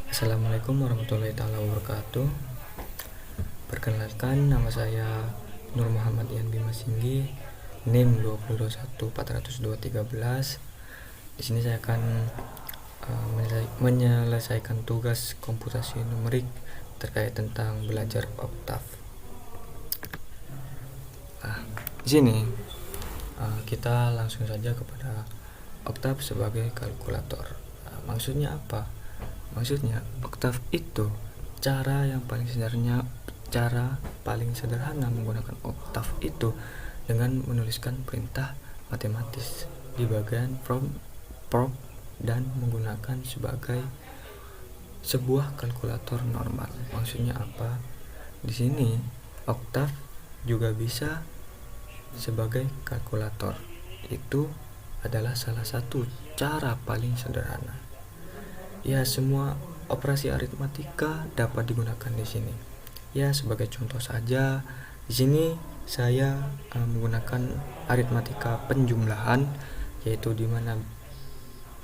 Assalamualaikum warahmatullahi taala wabarakatuh. Perkenalkan, nama saya Nur Muhammad Ian Bima Singgi, NIM 202140213. Di sini saya akan menyelesaikan tugas komputasi numerik terkait tentang belajar oktav. Di sini kita langsung saja kepada oktav sebagai kalkulator. Maksudnya apa? Maksudnya oktav itu cara paling sederhana menggunakan oktav itu dengan menuliskan perintah matematis di bagian prompt dan menggunakan sebagai sebuah kalkulator normal. Maksudnya apa? Di sini oktav juga bisa sebagai kalkulator. Itu adalah salah satu cara paling sederhana. Ya, semua operasi aritmatika dapat digunakan di sini. Ya, sebagai contoh saja, di sini saya menggunakan aritmatika penjumlahan, yaitu di mana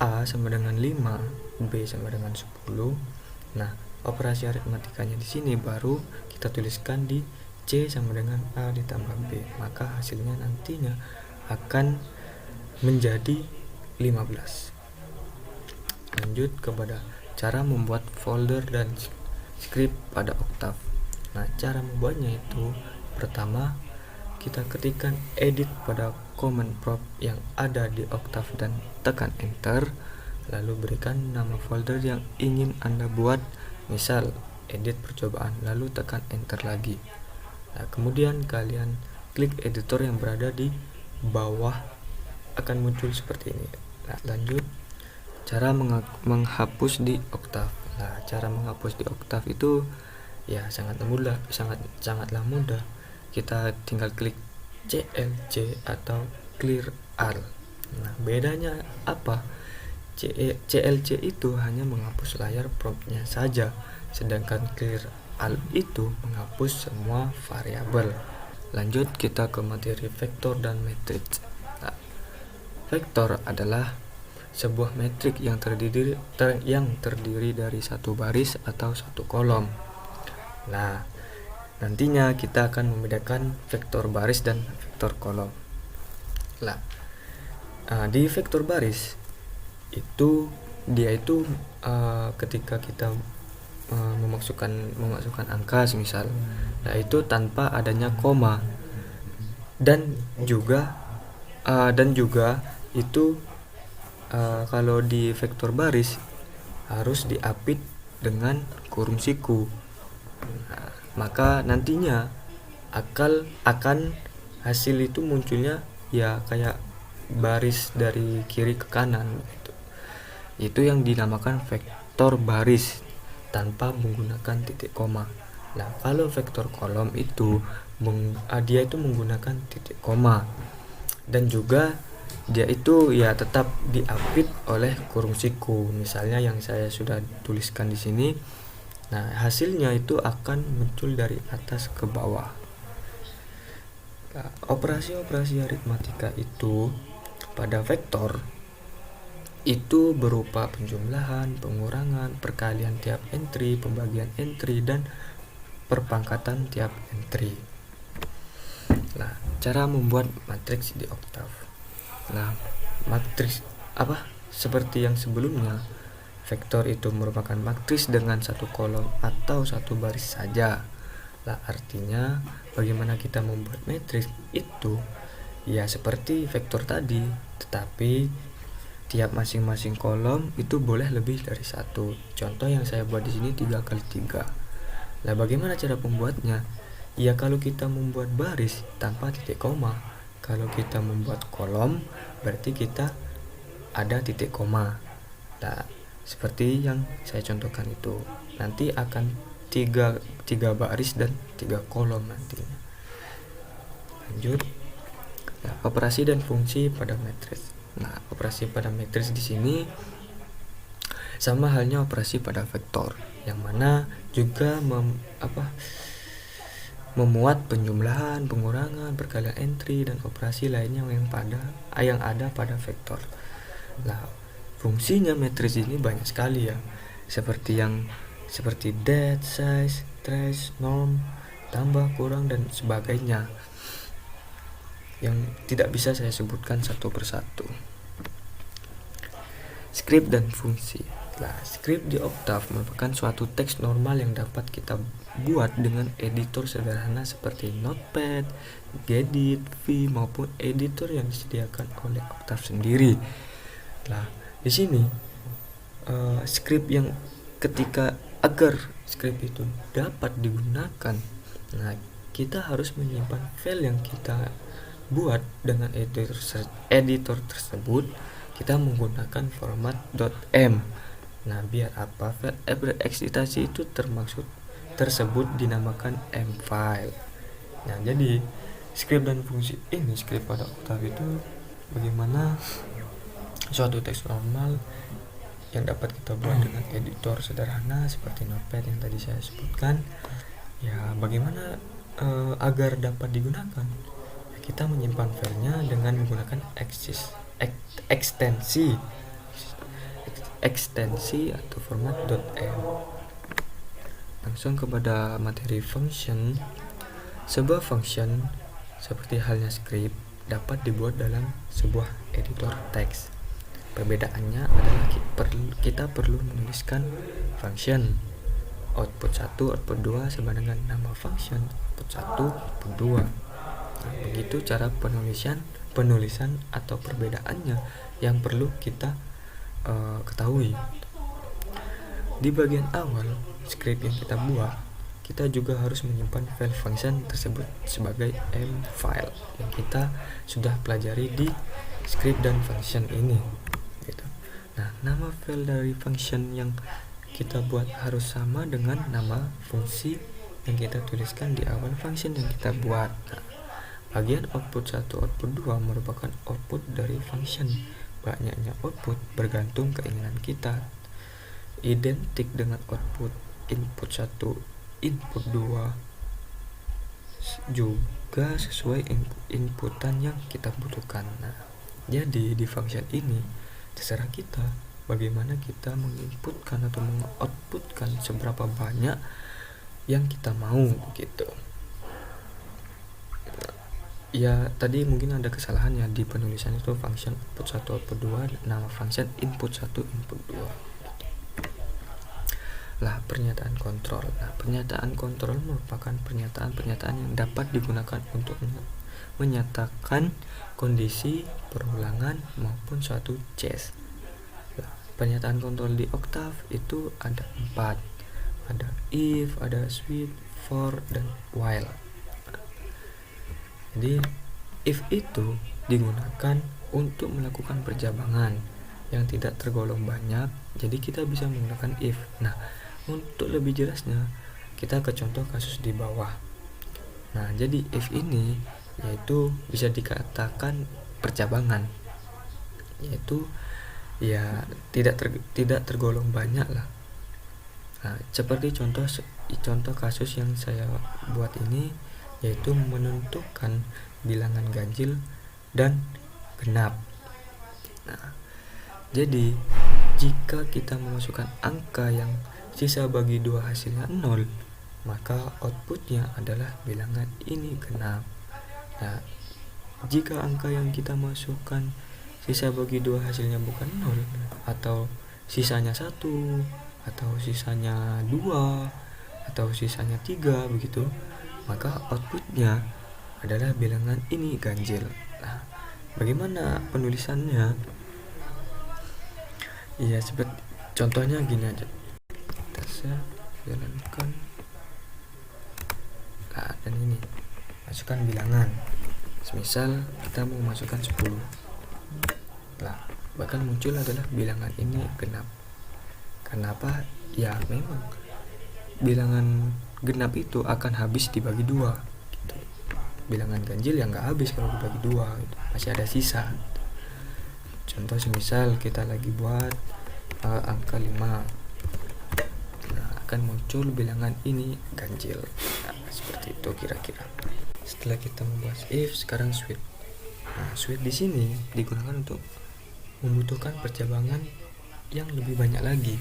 A sama dengan 5, B sama dengan 10. Nah, operasi aritmatikanya di sini baru kita tuliskan di C sama dengan A ditambah B. Maka hasilnya nantinya akan menjadi 15. Lanjut kepada cara membuat folder dan script pada oktav. Nah, cara membuatnya itu pertama kita ketikkan edit pada command prompt yang ada di oktav dan tekan enter, lalu berikan nama folder yang ingin Anda buat, misal edit percobaan, lalu tekan enter lagi. Nah, kemudian kalian klik editor yang berada di bawah, akan muncul seperti ini. Nah, lanjut cara menghapus di oktav. Nah, cara menghapus di oktav itu ya sangatlah mudah. Kita tinggal klik CLC atau clear all. Nah, bedanya apa? CLC itu hanya menghapus layar promptnya saja, sedangkan clear all itu menghapus semua variabel. Lanjut kita ke materi vektor dan matriks. Nah, vektor adalah sebuah metrik yang terdiri dari satu baris atau satu kolom. Nah, nantinya kita akan membedakan vektor baris dan vektor kolom. Nah, di vektor baris itu ketika kita memasukkan angka misal, nah itu tanpa adanya koma, dan juga itu kalau di vektor baris harus diapit dengan kurung siku. Nah, maka nantinya akan hasil itu munculnya ya kayak baris dari kiri ke kanan gitu. Itu yang dinamakan vektor baris tanpa menggunakan titik koma. Nah, kalau vektor kolom itu dia itu menggunakan titik koma, dan juga dia itu ya tetap diapit oleh kurung siku, misalnya yang saya sudah tuliskan di sini. Nah, hasilnya itu akan muncul dari atas ke bawah. Nah, operasi-operasi aritmatika itu pada vektor itu berupa penjumlahan, pengurangan, perkalian tiap entry, pembagian entry, dan perpangkatan tiap entry. Nah, cara membuat matriks di oktav. Nah, matriks seperti yang sebelumnya, vektor itu merupakan matriks dengan satu kolom atau satu baris saja. Nah, artinya bagaimana kita membuat matriks itu ya seperti vektor tadi, tetapi tiap masing-masing kolom itu boleh lebih dari satu. Contoh yang saya buat di sini 3x3. Nah, bagaimana cara pembuatnya? Ya, kalau kita membuat baris tanpa titik koma, kalau kita membuat kolom berarti kita ada titik koma. Nah, seperti yang saya contohkan itu, nanti akan tiga baris dan 3 kolom nantinya. Lanjut. Nah, operasi dan fungsi pada matriks. Nah, operasi pada matriks di sini sama halnya operasi pada vektor, yang mana juga memuat penjumlahan, pengurangan, perkalian entry, dan operasi lainnya yang ada pada vektor. Nah, fungsinya matriks ini banyak sekali ya. seperti that, size, trace, norm, tambah, kurang, dan sebagainya yang tidak bisa saya sebutkan satu persatu. Script dan fungsi. Nah, script di Octave merupakan suatu teks normal yang dapat kita buat dengan editor sederhana seperti Notepad, Gedit, V, maupun editor yang disediakan oleh Octave sendiri. Nah, di sini script yang agar script itu dapat digunakan, nah kita harus menyimpan file yang kita buat dengan editor tersebut. Kita menggunakan format .m. Nah, biar apa? File bereksitasi itu tersebut dinamakan m file. Nah, jadi script dan fungsi ini, script pada Octave itu bagaimana suatu teks normal yang dapat kita buat dengan editor sederhana seperti Notepad yang tadi saya sebutkan. Ya, bagaimana agar dapat digunakan? Ya, kita menyimpan filenya dengan menggunakan ekstensi atau format .m. Langsung kepada materi function. Sebuah function seperti halnya script dapat dibuat dalam sebuah editor teks. Perbedaannya adalah kita perlu menuliskan function output 1, output 2 sama dengan nama function output 1, output 2. Nah, begitu cara penulisan atau perbedaannya yang perlu kita ketahui. Di bagian awal script yang kita buat, kita juga harus menyimpan file function tersebut sebagai m file yang kita sudah pelajari di script dan function ini gitu. Nah, nama file dari function yang kita buat harus sama dengan nama fungsi yang kita tuliskan di awal function yang kita buat. Nah, bagian output 1, output 2 merupakan output dari function. Banyaknya output bergantung keinginan kita. Identik dengan output input 1, input 2 juga sesuai inputan yang kita butuhkan. Nah, jadi di function ini terserah kita bagaimana kita menginputkan atau mengoutputkan seberapa banyak yang kita mau gitu. Ya, tadi mungkin ada kesalahannya di penulisan itu function output 1, output 2, nama function input 1, input 2. Lah, pernyataan kontrol. Nah, pernyataan kontrol merupakan pernyataan-pernyataan yang dapat digunakan untuk menyatakan kondisi, perulangan, maupun suatu case. Nah, pernyataan kontrol di Octave itu ada 4. Ada if, ada switch, for, dan while. Jadi if itu digunakan untuk melakukan perjabangan yang tidak tergolong banyak, jadi kita bisa menggunakan if. Nah, untuk lebih jelasnya kita ke contoh kasus di bawah. Nah, jadi if ini yaitu bisa dikatakan percabangan, yaitu ya tidak tergolong banyak lah. Nah, seperti contoh kasus yang saya buat ini, yaitu menentukan bilangan ganjil dan genap. Nah, jadi jika kita memasukkan angka yang sisa bagi 2 hasilnya 0, maka outputnya adalah bilangan ini genap. Nah, jika angka yang kita masukkan sisa bagi 2 hasilnya bukan 0, atau sisanya 1, atau sisanya 2, atau sisanya 3 begitu, maka outputnya adalah bilangan ini ganjil. Nah, bagaimana penulisannya? Ya, seperti contohnya gini aja. Saya jalankan. Nah, dan ini masukkan bilangan. Semisal kita mau masukkan 10. Nah, bahkan muncul adalah bilangan ini genap. Kenapa? Ya, memang bilangan genap itu akan habis dibagi 2 gitu. Bilangan ganjil yang nggak habis kalau dibagi 2 gitu. Masih ada sisa gitu. Contoh semisal kita lagi buat angka 5, nah akan muncul bilangan ini ganjil. Nah, seperti itu kira-kira. Setelah kita membahas if, sekarang switch. Nah, switch di sini digunakan untuk membutuhkan percabangan yang lebih banyak lagi.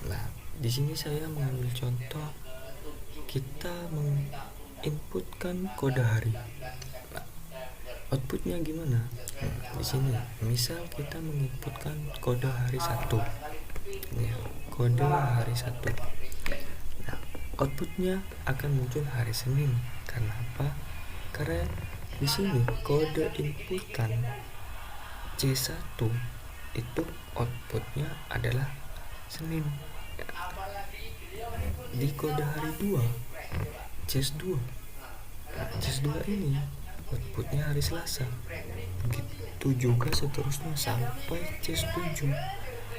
Nah, Di sini saya mengambil contoh kita menginputkan kode hari. Outputnya gimana? Di sini misal kita menginputkan kode hari 1. Ya, kode hari 1. Nah, outputnya akan muncul hari Senin. Karena apa? Karena di sini kode inputkan C1 itu outputnya adalah Senin. Di kode hari 2 CS2. Nah, CS2 ini outputnya hari Selasa. Begitu juga seterusnya sampai CS7,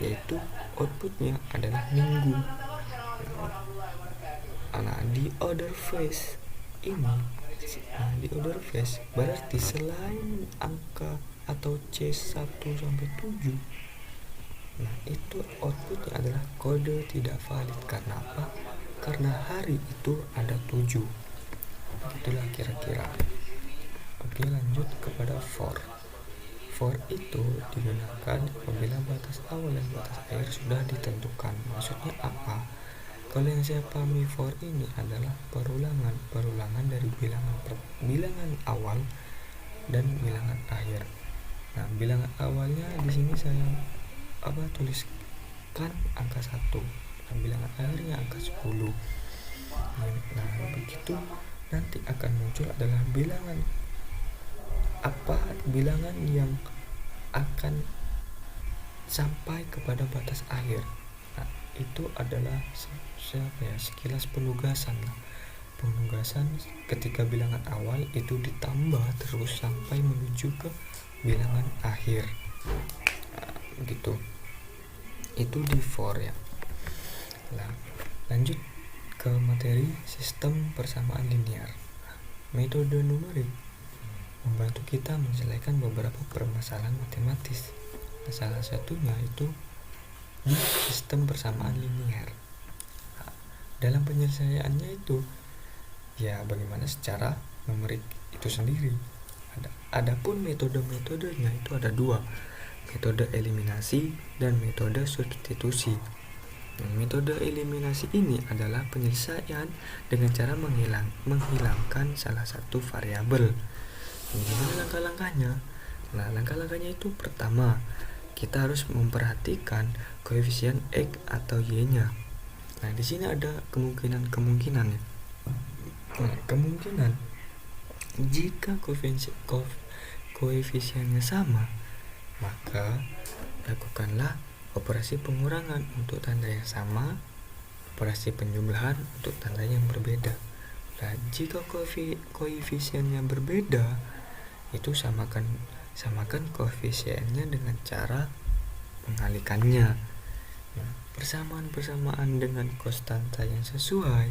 yaitu outputnya adalah Minggu. Nah, di order phase ini, di order phase berarti selain angka atau C1 sampai 7, nah itu outputnya adalah kode tidak valid. Karena apa? Karena hari itu ada 7. Itulah kira-kira. Oke, lanjut kepada for. For itu digunakan apabila batas awal dan batas akhir sudah ditentukan. Maksudnya apa? Kalau yang saya pahami for ini adalah perulangan dari bilangan awal dan bilangan akhir. Nah, bilangan awalnya di sini saya tuliskan angka 1. Nah, bilangan akhirnya angka 10. Nah, begitu nanti akan muncul adalah bilangan yang akan sampai kepada batas akhir. Nah, itu adalah sekilas penugasan ketika bilangan awal itu ditambah terus sampai menuju ke bilangan akhir. Nah, begitu. Itu di for ya. Nah, lanjut ke materi sistem persamaan linear. Metode numerik membantu kita menyelesaikan beberapa permasalahan matematis. Nah, salah satunya itu di sistem persamaan linear. Nah, dalam penyelesaiannya itu ya bagaimana secara numerik itu sendiri. Adapun metode-metodenya itu ada 2, metode eliminasi dan metode substitusi. Metode eliminasi ini adalah penyelesaian dengan cara menghilangkan salah satu variabel. Gimana langkah-langkahnya? Nah, langkah-langkahnya itu pertama, kita harus memperhatikan koefisien X atau Y-nya. Nah, di sini ada kemungkinan ya. Nah, kemungkinan jika koefisiennya sama, maka lakukanlah operasi pengurangan untuk tanda yang sama, operasi penjumlahan untuk tanda yang berbeda. Nah, jika koefisiennya berbeda, itu samakan koefisiennya dengan cara mengalihkannya. Nah, persamaan dengan konstanta yang sesuai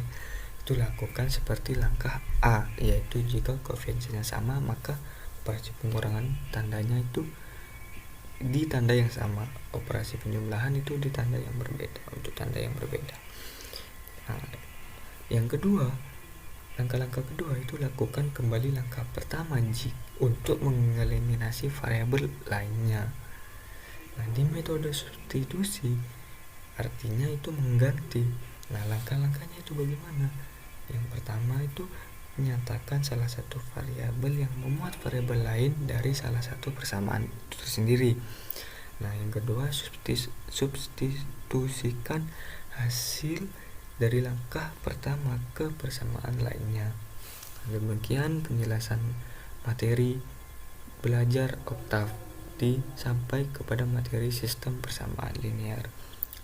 itu lakukan seperti langkah A, yaitu jika koefisiennya sama maka operasi pengurangan tandanya itu di tanda yang sama, operasi penjumlahan itu di tanda yang berbeda, untuk tanda yang berbeda. Nah, yang kedua, langkah-langkah kedua itu lakukan kembali langkah pertama untuk mengeliminasi variabel lainnya. Nah, di metode substitusi artinya itu mengganti. Nah, langkah-langkahnya itu bagaimana? Yang pertama itu menyatakan salah satu variabel yang memuat variabel lain dari salah satu persamaan itu sendiri. Nah, yang kedua substitusikan hasil dari langkah pertama ke persamaan lainnya. Demikian penjelasan materi belajar oktav sampai kepada materi sistem persamaan linear.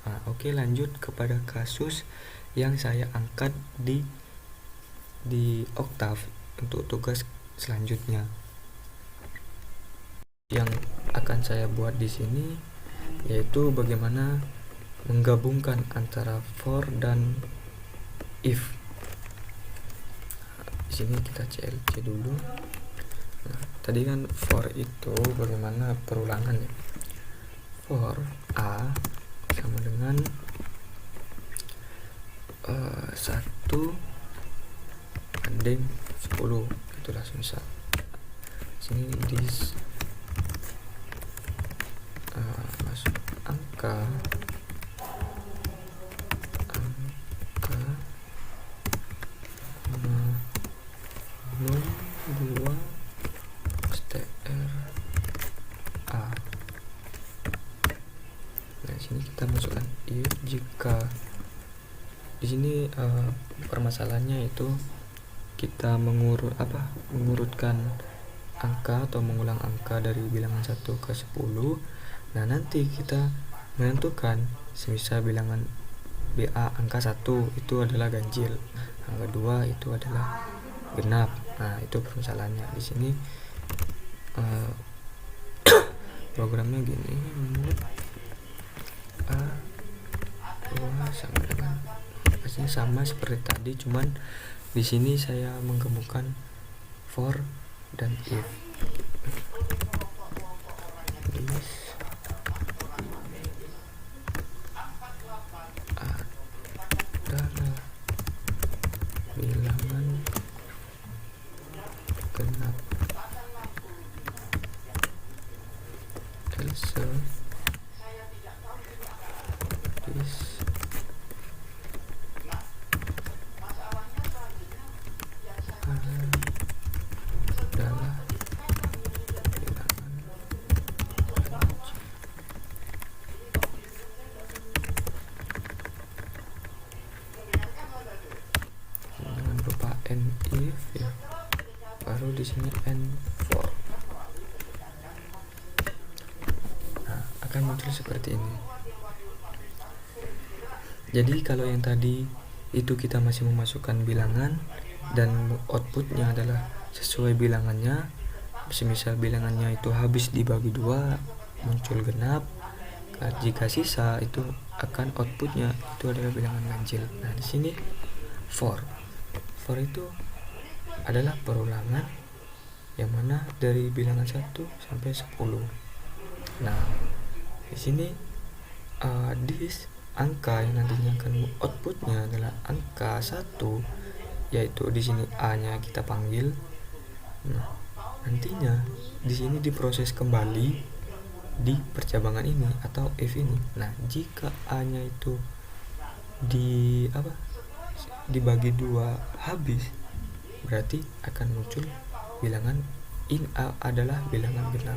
Nah, oke, lanjut kepada kasus yang saya angkat di oktav untuk tugas selanjutnya. Yang akan saya buat di sini yaitu bagaimana menggabungkan antara for dan if. Di sini kita CLC dulu. Nah, tadi kan for itu bagaimana perulangan ya. For A sama dengan 1 banding 10, itulah misal. Sini masuk angka jika di sini permasalahannya itu kita mengurutkan angka atau mengulang angka dari bilangan 1 ke 10. Nah, nanti kita menentukan semisal bilangan BA angka 1 itu adalah ganjil, angka 2 itu adalah genap. Nah, itu permasalahannya di sini. Programnya gini, menurut A2 sama dengan pastinya sama seperti tadi, cuman di sini saya menggabungkan for dan if. This adalah bilangan genap, else this adalah bilangan ganjil. Dengan berupa and if ya, baru di sini and for. Nah, akan muncul seperti ini. Jadi kalau yang tadi itu kita masih memasukkan bilangan dan outputnya adalah sesuai bilangannya, semisal bilangannya itu habis dibagi 2 muncul genap. Jika sisa itu akan outputnya itu adalah bilangan ganjil. Nah, di sini for itu adalah perulangan yang mana dari bilangan 1 sampai 10. Nah, di sini this angka yang nantinya akan outputnya adalah angka 1, yaitu di sini A-nya kita panggil. Nah, nantinya di sini diproses kembali di percabangan ini atau if ini. Nah, jika A-nya itu dibagi 2 habis, berarti akan muncul bilangan in A adalah bilangan genap.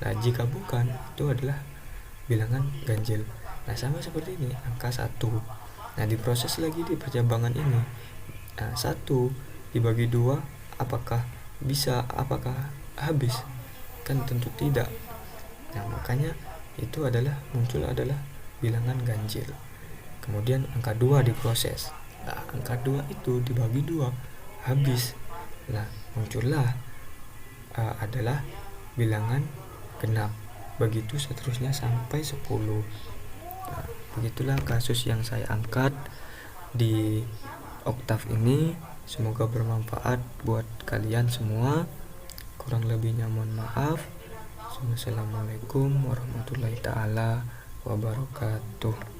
Nah, jika bukan, itu adalah bilangan ganjil. Nah, sama seperti ini angka 1. Nah, diproses lagi di percabangan ini. Nah, 1 dibagi 2 apakah habis? Kan tentu tidak. Nah, makanya itu muncul adalah bilangan ganjil. Kemudian angka 2 diproses. Nah, angka 2 itu dibagi 2 habis. Nah, muncullah adalah bilangan genap. Begitu seterusnya sampai 10. Nah, begitulah kasus yang saya angkat di Oktav ini. Semoga bermanfaat buat kalian semua. Kurang lebihnya mohon maaf. Assalamualaikum warahmatullahi taala wabarakatuh.